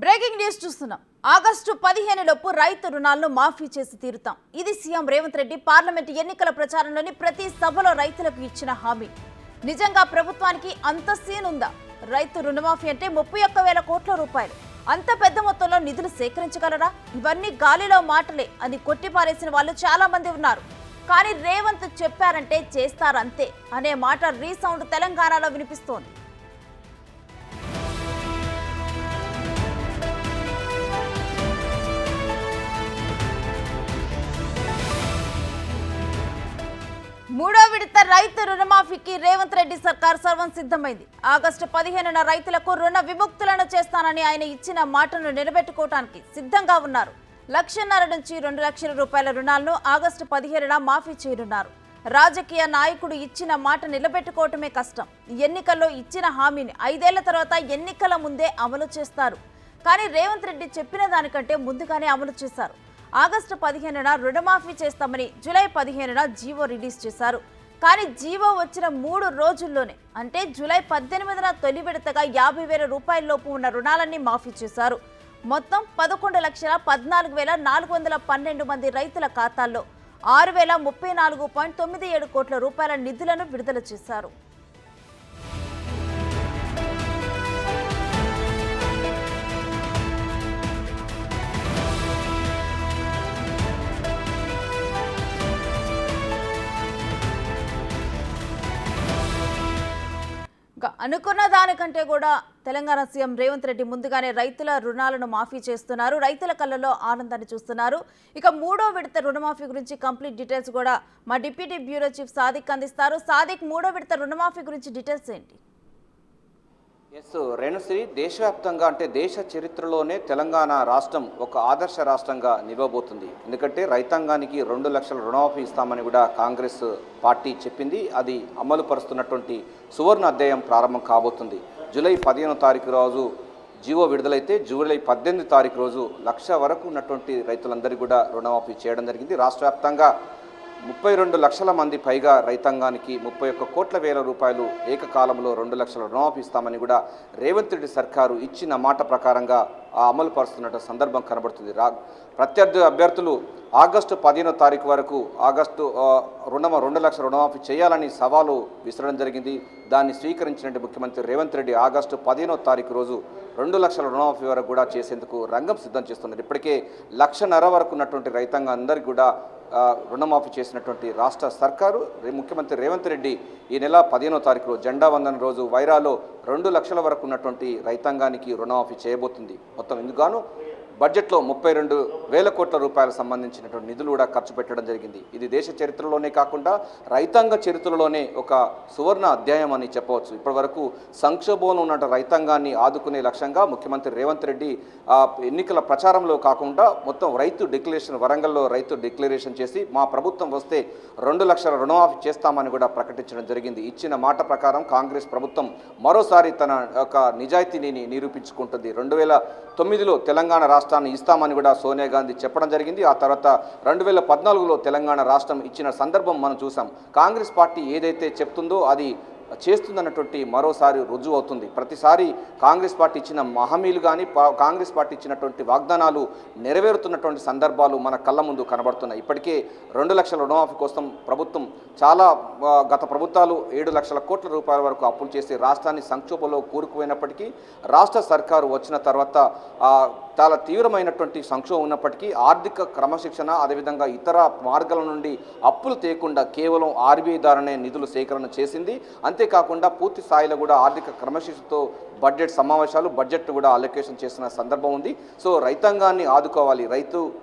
Breaking news చూస్తున్నాం. August 15 లోపు రైతు రుణాలను మాఫీ చేసి తీరుతాం. ఇది సీఎం రేవంత్ రెడ్డి పార్లమెంట్ ఎన్నికల ప్రచారంలోని ప్రతి సభలో రైతులకు ఇచ్చిన హామీ. నిజంగా ప్రభుత్వానికి అంత సీన్ ఉందా? రైతు రుణమాఫీ అంటే 31,000 కోట్ల రూపాయలు. అంత పెద్ద మొత్తంలో నిధులు సేకరించగలరా? ఇవన్నీ గాలిలో మాటలే అని కొట్టిపారేసిన వాళ్ళు చాలా మంది ఉన్నారు. కానీ రేవంత్ చెప్పారంటే చేస్తారంతే అనే మాట రీసౌండ్ తెలంగాణలో వినిపిస్తోంది. మూడో విడత రైతు రుణమాఫీకి రేవంత్ రెడ్డి సర్కార్ సర్వం సిద్ధమైంది. ఆగస్టు 15న రైతులకు రుణ విముక్తులను చేస్తానని ఆయన ఇచ్చిన మాటను నిలబెట్టుకోవడానికి సిద్ధంగా ఉన్నారు. 1,50,000 నుంచి 2 లక్షల రూపాయల రుణాలను ఆగస్టు 15న మాఫీ చేయనున్నారు. రాజకీయ నాయకుడు ఇచ్చిన మాట నిలబెట్టుకోవటమే కష్టం. ఎన్నికల్లో ఇచ్చిన హామీని 5 ఏళ్ల తర్వాత ఎన్నికల ముందే అమలు చేస్తారు. కానీ రేవంత్ రెడ్డి చెప్పిన దానికంటే ముందుగానే అమలు చేశారు. ఆగస్టు 15న రుణమాఫీ చేస్తామని జూలై 15న జీవో రిలీజ్ చేశారు. కానీ జీవో వచ్చిన 3 రోజుల్లోనే అంటే జూలై 18న తొలి విడతగా 50,000 రూపాయల లోపు ఉన్న రుణాలన్నీ మాఫీ చేశారు. మొత్తం 11,14,412 మంది రైతుల ఖాతాల్లో 6,034.97 కోట్ల రూపాయల నిధులను విడుదల చేశారు. అనుకున్న దానికంటే కూడా తెలంగాణ సీఎం రేవంత్ రెడ్డి ముందుగానే రైతుల రుణాలను మాఫీ చేస్తున్నారు. రైతుల కళ్ళలో ఆనందాన్ని చూస్తున్నారు. ఇక మూడో విడత రుణమాఫీ గురించి కంప్లీట్ డీటెయిల్స్ కూడా మా డిప్యూటీ బ్యూరో చీఫ్ సాదిక్ అందిస్తారు. సాదిక్, మూడో విడత రుణమాఫీ గురించి డీటెయిల్స్ ఏంటి? రేణుశ్రీ, దేశవ్యాప్తంగా అంటే దేశ చరిత్రలోనే తెలంగాణ రాష్ట్రం ఒక ఆదర్శ రాష్ట్రంగా నిలవబోతుంది. ఎందుకంటే రైతాంగానికి 2 లక్షల రుణమాఫీ ఇస్తామని కూడా కాంగ్రెస్ పార్టీ చెప్పింది. అది అమలు పరుస్తున్నటువంటి సువర్ణ అధ్యాయం ప్రారంభం కాబోతుంది. జూలై 15వ తారీఖు రోజు జీవో విడుదలైతే జూలై 18వ తారీఖు రోజు 1,00,000 వరకు ఉన్నటువంటి రైతులందరికీ కూడా రుణమాఫీ చేయడం జరిగింది. రాష్ట్ర వ్యాప్తంగా 32 లక్షల మంది పైగా రైతాంగానికి 31 కోట్ల వేల రూపాయలు ఏకకాలంలో 2 లక్షల రుణమాఫీ ఇస్తామని కూడా రేవంత్ రెడ్డి సర్కారు ఇచ్చిన మాట ప్రకారంగా అమలు పరుస్తున్న సందర్భం కనబడుతుంది. ప్రత్యర్థి అభ్యర్థులు ఆగస్టు 15వ తారీఖు వరకు 2 లక్షల రుణమాఫీ చేయాలని సవాలు విసరడం జరిగింది. దాన్ని స్వీకరించినట్టు ముఖ్యమంత్రి రేవంత్ రెడ్డి ఆగస్టు 15వ తారీఖు రోజు 2 లక్షల రుణమాఫీ వరకు కూడా చేసేందుకు రంగం సిద్ధం చేస్తున్నారు. ఇప్పటికే 1,50,000 వరకు ఉన్నటువంటి రైతాంగం అందరికీ కూడా రుణమాఫీ చేసినటువంటి రాష్ట్ర సర్కారు ముఖ్యమంత్రి రేవంత్ రెడ్డి ఈ నెల 15వ తారీఖు జెండా వందన రోజు వైరాలో 2 లక్షల వరకు ఉన్నటువంటి రైతాంగానికి రుణమాఫీ చేయబోతుంది. మొత్తం ఇందుగాను బడ్జెట్లో 32,000 కోట్ల రూపాయలకు సంబంధించినటువంటి నిధులు కూడా ఖర్చు పెట్టడం జరిగింది. ఇది దేశ చరిత్రలోనే కాకుండా రైతాంగ చరిత్రలోనే ఒక సువర్ణ అధ్యాయం అని చెప్పవచ్చు. ఇప్పటి వరకు సంక్షోభంలో ఉన్న రైతాంగాన్ని ఆదుకునే లక్ష్యంగా ముఖ్యమంత్రి రేవంత్ రెడ్డి ఎన్నికల ప్రచారంలో కాకుండా మొత్తం రైతు డిక్లరేషన్, వరంగల్లో రైతు డిక్లరేషన్ చేసి మా ప్రభుత్వం వస్తే 2 లక్షల రుణమాఫీ చేస్తామని కూడా ప్రకటించడం జరిగింది. ఇచ్చిన మాట ప్రకారం కాంగ్రెస్ ప్రభుత్వం మరోసారి తన ఒక నిజాయితీని నిరూపించుకుంటుంది. 2009లో తెలంగాణ రాష్ట్రాన్ని ఇస్తామని కూడా సోనియా గాంధీ చెప్పడం జరిగింది. ఆ తర్వాత 2014లో తెలంగాణ రాష్ట్రం ఇచ్చిన సందర్భం మనం చూసాం. కాంగ్రెస్ పార్టీ ఏదైతే చెప్తుందో అది చేస్తుందన్నటువంటి మరోసారి రుజువు అవుతుంది. ప్రతిసారి కాంగ్రెస్ పార్టీ ఇచ్చిన హామీలు కానీ కాంగ్రెస్ పార్టీ ఇచ్చినటువంటి వాగ్దానాలు నెరవేరుతున్నటువంటి సందర్భాలు మన కళ్ళ ముందు కనబడుతున్నాయి. ఇప్పటికే 2 లక్షల రుణమాఫీ కోసం ప్రభుత్వం గత ప్రభుత్వాలు 7 లక్షల కోట్ల రూపాయల వరకు అప్పులు చేసి రాష్ట్రాన్ని సంక్షోభంలో కూరుకుపోయినప్పటికీ రాష్ట్ర సర్కారు వచ్చిన తర్వాత చాలా తీవ్రమైనటువంటి సంక్షోభం ఉన్నప్పటికీ ఆర్థిక క్రమశిక్షణ అదేవిధంగా ఇతర మార్గాల నుండి అప్పులు తేకుండా కేవలం ఆర్బీఐ ద్వారానే నిధులు సేకరణ చేసింది. అంతేకాకుండా పూర్తి స్థాయిలో కూడా ఆర్థిక క్రమశిక్షణతో బడ్జెట్ సమావేశాలు బడ్జెట్ కూడా అలొకేషన్ చేసిన సందర్భం ఉంది. సో రైతాంగాన్ని ఆదుకోవాలి.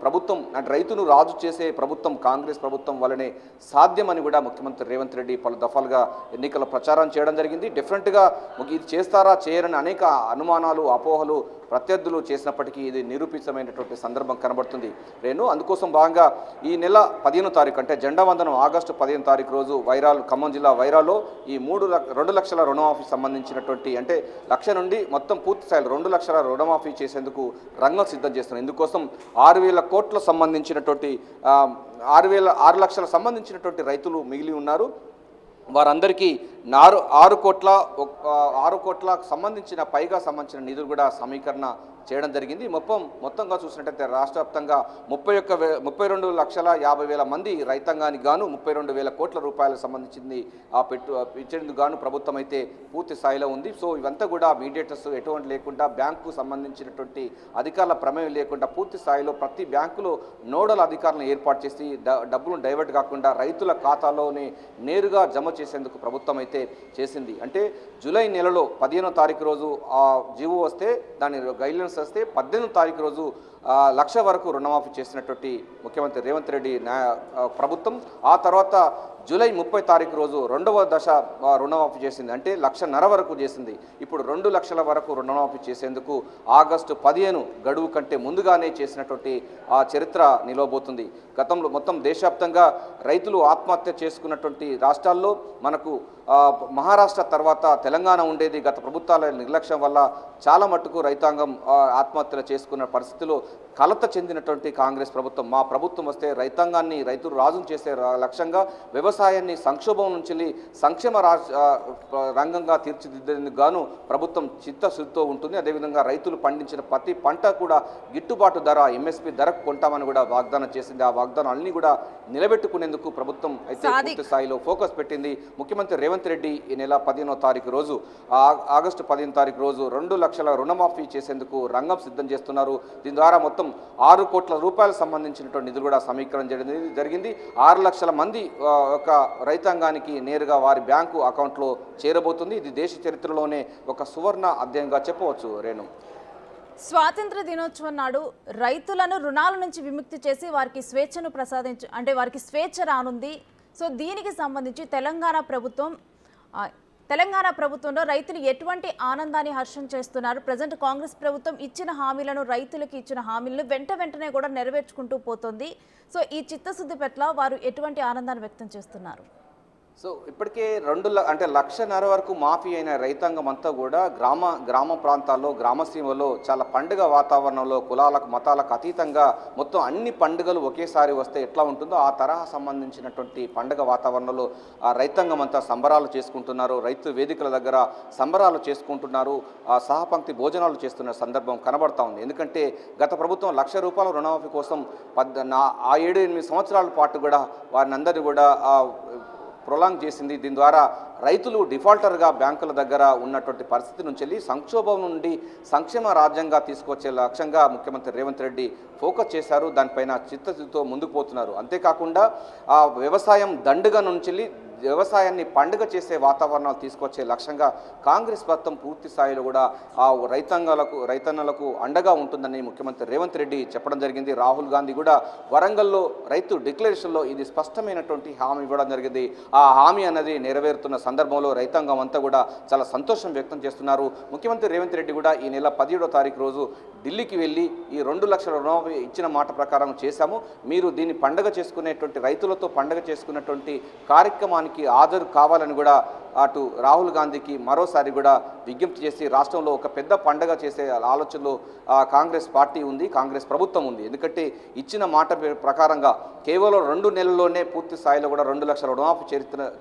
ప్రభుత్వం అంటే రైతును రాజు చేసే ప్రభుత్వం కాంగ్రెస్ ప్రభుత్వం వల్లనే సాధ్యమని కూడా ముఖ్యమంత్రి రేవంత్ రెడ్డి పలు దఫాలుగా ఎన్నికల ప్రచారం చేయడం జరిగింది. డిఫరెంట్గా ఇది చేస్తారా చేయరని అనేక అనుమానాలు అపోహలు ప్రత్యర్థులు చేసినప్పటికీ ఇది నిరూపితమైనటువంటి సందర్భం కనబడుతుంది. అందుకోసం భాగంగా ఈ నెల 15వ తారీఖు అంటే జెండా వందనం ఆగస్టు 15వ తారీఖు రోజు ఖమ్మం జిల్లా వైరాలో ఈ 2 లక్షల రుణమాఫీ సంబంధించినటువంటి అంటే 1,00,000 నుండి మొత్తం పూర్తి స్థాయిలో 2 లక్షల రుణమాఫీ చేసేందుకు రంగం సిద్ధం చేస్తున్నారు. ఇందుకోసం 6,000 కోట్ల సంబంధించినటువంటి 6 లక్షల సంబంధించినటువంటి రైతులు మిగిలి ఉన్నారు. వారందరికీ 6 కోట్ల సంబంధించిన నిధులు కూడా సమీకరణ చేయడం జరిగింది. మొత్తంగా చూసినట్టయితే రాష్ట్ర వ్యాప్తంగా 32,50,000 మంది రైతాంగానికి గాను 32,000 కోట్ల రూపాయలకు సంబంధించింది ఇచ్చేందుకు గాను ప్రభుత్వం అయితే పూర్తి స్థాయిలో ఉంది. సో ఇవంతా కూడా మీడియేటర్స్ ఎటువంటి లేకుండా బ్యాంకు సంబంధించినటువంటి అధికారుల ప్రమేయం లేకుండా పూర్తి స్థాయిలో ప్రతి బ్యాంకులో నోడల్ అధికారులను ఏర్పాటు చేసి డబ్బులను డైవర్ట్ కాకుండా రైతుల ఖాతాలోనే నేరుగా జమ చేసేందుకు ప్రభుత్వం అయితే చేసింది. అంటే జూలై నెలలో 15వ తారీఖు రోజు ఆ జీవో వస్తే దాని గైడ్లైన్స్ వస్తే 18వ తారీఖు రోజు 1,00,000 వరకు రుణమాఫీ చేసినటువంటి ముఖ్యమంత్రి రేవంత్ రెడ్డి ప్రభుత్వం ఆ తర్వాత జూలై 30 తారీఖు రోజు 2వ దశ రుణమాఫీ చేసింది. అంటే 1,50,000 వరకు చేసింది. ఇప్పుడు 2 లక్షల వరకు రుణమాఫీ చేసేందుకు ఆగస్టు 15 గడువు కంటే ముందుగానే చేసినటువంటి ఆ చరిత్ర నిలవబోతుంది. గతంలో మొత్తం దేశవ్యాప్తంగా రైతులు ఆత్మహత్య చేసుకున్నటువంటి రాష్ట్రాల్లో మనకు మహారాష్ట్ర తర్వాత తెలంగాణ ఉండేది. గత ప్రభుత్వాల నిర్లక్ష్యం వల్ల చాలా మట్టుకు రైతాంగం ఆత్మహత్యలు చేసుకున్న పరిస్థితిలో కలత చెందినటువంటి కాంగ్రెస్ ప్రభుత్వం మా ప్రభుత్వం వస్తే రైతాంగాన్ని రైతులు రాజును చేసే లక్ష్యంగా వ్యవసాయాన్ని సంక్షోభం నుంచి సంక్షేమ రంగంగా తీర్చిదిద్దేందుకు గాను ప్రభుత్వం చిత్తశుద్ధితో ఉంటుంది. అదేవిధంగా రైతులు పండించిన ప్రతి పంట కూడా గిట్టుబాటు ధర ఎంఎస్పీ ధరకు కొంటామని కూడా వాగ్దానం చేసింది. ఆ వాగ్దానం అన్ని కూడా నిలబెట్టుకునేందుకు ప్రభుత్వం అయితే పూర్తి స్థాయిలో ఫోకస్ పెట్టింది. ముఖ్యమంత్రి రేవంత్ రెడ్డి ఈ నెల 15వ తారీఖు రోజు ఆగస్టు 15 తారీఖు రోజు 2 లక్షల రుణమాఫీ చేసేందుకు రంగం సిద్ధం చేస్తున్నారు. దీని ద్వారా మొత్తం 6 కోట్ల రూపాయలకు సంబంధించినటువంటి నిధులు కూడా సమీకరణ జరిగింది. 6 లక్షల మంది ఒక రైతాంగానికి నేరుగా వారి బ్యాంకు అకౌంట్లో చేరబోతుంది. ఇది దేశ చరిత్రలోనే ఒక సువర్ణ అధ్యాయంగా చెప్పవచ్చు. రేణు, స్వాతంత్ర దినోత్సవం నాడు రైతులను రుణాల నుంచి విముక్తి చేసి వారికి స్వేచ్ఛను వారికి స్వేచ్ఛ రానుంది. సో దీనికి సంబంధించి తెలంగాణ ప్రభుత్వంలో రైతులు ఎటువంటి ఆనందాన్ని హర్షం చేస్తున్నారు? ప్రజెంట్ కాంగ్రెస్ ప్రభుత్వం ఇచ్చిన హామీలను రైతులకు ఇచ్చిన హామీలను వెంటనే కూడా నెరవేర్చుకుంటూ పోతుంది. సో ఈ చిత్తశుద్ధి పట్ల వారు ఎటువంటి ఆనందాన్ని వ్యక్తం చేస్తున్నారు? సో ఇప్పటికే 1,50,000 వరకు మాఫీ అయిన రైతాంగం అంతా కూడా గ్రామ ప్రాంతాల్లో గ్రామసీమలో చాలా పండుగ వాతావరణంలో కులాలకు మతాలకు అతీతంగా మొత్తం అన్ని పండుగలు ఒకేసారి వస్తే ఎట్లా ఉంటుందో ఆ తరహా సంబంధించినటువంటి పండుగ వాతావరణంలో ఆ రైతాంగం అంతా సంబరాలు చేసుకుంటున్నారు. రైతు వేదికల దగ్గర సంబరాలు చేసుకుంటున్నారు. సహపంక్తి భోజనాలు చేస్తున్న సందర్భం కనబడతా ఉంది. ఎందుకంటే గత ప్రభుత్వం ₹1,00,000 రుణమాఫీ కోసం 7-8 సంవత్సరాల పాటు కూడా వారిని అందరినీ కూడా ప్రొలాంగ్ చేసింది. దీని ద్వారా రైతులు డిఫాల్టర్గా బ్యాంకుల దగ్గర ఉన్నటువంటి పరిస్థితి నుంచి వెళ్ళి సంక్షోభం నుండి సంక్షేమ రాజ్యంగా తీసుకొచ్చే లక్ష్యంగా ముఖ్యమంత్రి రేవంత్ రెడ్డి ఫోకస్ చేశారు. దానిపైన చిత్తశుద్ధితో ముందుకు పోతున్నారు. అంతేకాకుండా వ్యవసాయం దండుగా నుంచి వెళ్ళి వ్యవసాయాన్ని పండుగ చేసే వాతావరణాలు తీసుకొచ్చే లక్ష్యంగా కాంగ్రెస్ ప్రభుత్వం పూర్తి స్థాయిలో కూడా ఆ రైతన్నలకు అండగా ఉంటుందని ముఖ్యమంత్రి రేవంత్ రెడ్డి చెప్పడం జరిగింది. రాహుల్ గాంధీ కూడా వరంగల్లో రైతు డిక్లరేషన్లో ఇది స్పష్టమైనటువంటి హామీ ఇవ్వడం జరిగింది. ఆ హామీ అనేది నెరవేరుతున్న సందర్భంలో రైతాంగం అంతా కూడా చాలా సంతోషం వ్యక్తం చేస్తున్నారు. ముఖ్యమంత్రి రేవంత్ రెడ్డి కూడా ఈ నెల 17వ తారీఖు రోజు ఢిల్లీకి వెళ్ళి ఈ 2 లక్షల రుణమాఫీ ఇచ్చిన మాట ప్రకారం చేశాము, మీరు దీన్ని పండుగ చేసుకునేటువంటి రైతులతో పండుగ చేసుకున్నటువంటి కార్యక్రమాన్ని హాజరు కావాలని కూడా అటు రాహుల్ గాంధీకి మరోసారి కూడా విజ్ఞప్తి చేసి రాష్ట్రంలో ఒక పెద్ద పండుగ చేసే ఆలోచనలో కాంగ్రెస్ పార్టీ ఉంది, కాంగ్రెస్ ప్రభుత్వం ఉంది. ఎందుకంటే ఇచ్చిన మాట ప్రకారంగా కేవలం 2 నెలల్లోనే పూర్తి స్థాయిలో కూడా 2 లక్షల రుణమాఫీ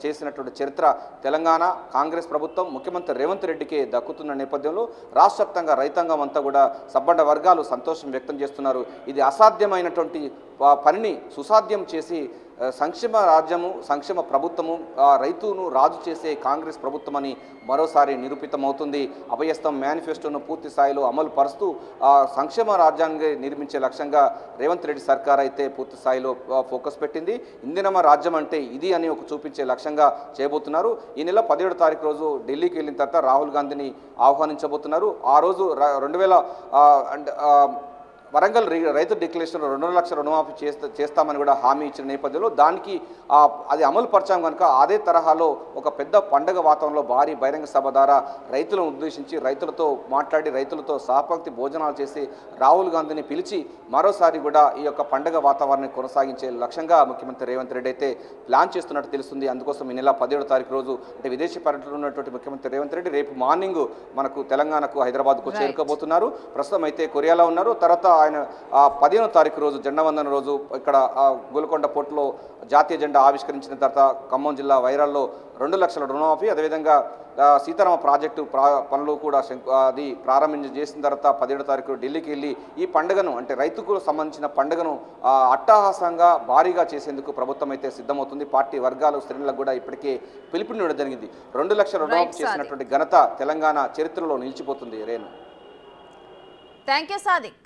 చేసినటువంటి చరిత్ర తెలంగాణ కాంగ్రెస్ ప్రభుత్వం ముఖ్యమంత్రి రేవంత్ రెడ్డికే దక్కుతున్న నేపథ్యంలో రాష్ట్ర వ్యాప్తంగా రైతాంగం అంతా కూడా సబ్బండ వర్గాలు సంతోషం వ్యక్తం చేస్తున్నారు. ఇది అసాధ్యమైనటువంటి పనిని సుసాధ్యం చేసి సంక్షేమ రాజ్యము సంక్షేమ ప్రభుత్వము రైతును రాజు చేసే కాంగ్రెస్ ప్రభుత్వం అని మరోసారి నిరూపితమవుతుంది. అభయస్థం మేనిఫెస్టోను పూర్తి స్థాయిలో అమలు పరుస్తూ సంక్షేమ రాజ్యాన్ని నిర్మించే లక్ష్యంగా రేవంత్ రెడ్డి సర్కార్ అయితే పూర్తి స్థాయిలో ఫోకస్ పెట్టింది. ఇందిరమ్మ రాజ్యం అంటే ఇది అని చూపించే లక్ష్యంగా చేయబోతున్నారు. ఈ నెల 17వ తారీఖు రోజు ఢిల్లీకి వెళ్ళిన తర్వాత రాహుల్ గాంధీని ఆహ్వానించబోతున్నారు. ఆ రోజు 2000 వరంగల్ రైతు డిక్లరేషన్లో 2 లక్షల రుణమాఫీ చేస్తామని కూడా హామీ ఇచ్చిన నేపథ్యంలో దానికి అది అమలు పరిచాం కనుక అదే తరహాలో ఒక పెద్ద పండుగ వాతావరణంలో భారీ బహిరంగ సభ ద్వారా రైతులను ఉద్దేశించి రైతులతో మాట్లాడి రైతులతో సహపంక్తి భోజనాలు చేసి రాహుల్ గాంధీని పిలిచి మరోసారి కూడా ఈ యొక్క పండుగ వాతావరణాన్ని కొనసాగించే లక్ష్యంగా ముఖ్యమంత్రి రేవంత్ రెడ్డి అయితే ప్లాన్ చేస్తున్నట్టు తెలుస్తుంది. అందుకోసం ఈ నెల 17వ తారీఖు రోజు అంటే విదేశీ పర్యటనలో ఉన్నటువంటి ముఖ్యమంత్రి రేవంత్ రెడ్డి రేపు మార్నింగ్ మనకు తెలంగాణకు హైదరాబాద్కు చేరుకోబోతున్నారు. ప్రస్తుతం అయితే కొరియాలో ఉన్నారు. తర్వాత ఆయన 15వ తారీఖు రోజు జెండా వందన రోజు ఇక్కడ గోల్కొండ పోర్టులో జాతీయ జెండా ఆవిష్కరించిన తర్వాత ఖమ్మం జిల్లా వైరాల్లో 2 లక్షల రుణమాఫీ, అదేవిధంగా సీతారామ ప్రాజెక్టు పనులు కూడా అది చేసిన తర్వాత 17వ తారీఖు ఢిల్లీకి వెళ్ళి ఈ పండుగను అంటే రైతుకు సంబంధించిన పండుగను అట్టహాసంగా భారీగా చేసేందుకు ప్రభుత్వం అయితే సిద్ధమవుతుంది. పార్టీ వర్గాలు శ్రేణులకు కూడా ఇప్పటికే పిలుపునివ్వడం జరిగింది. 2 లక్షల రుణమాఫీ చేసినటువంటి ఘనత తెలంగాణ చరిత్రలో నిలిచిపోతుంది. Renu, thank you Sadiq.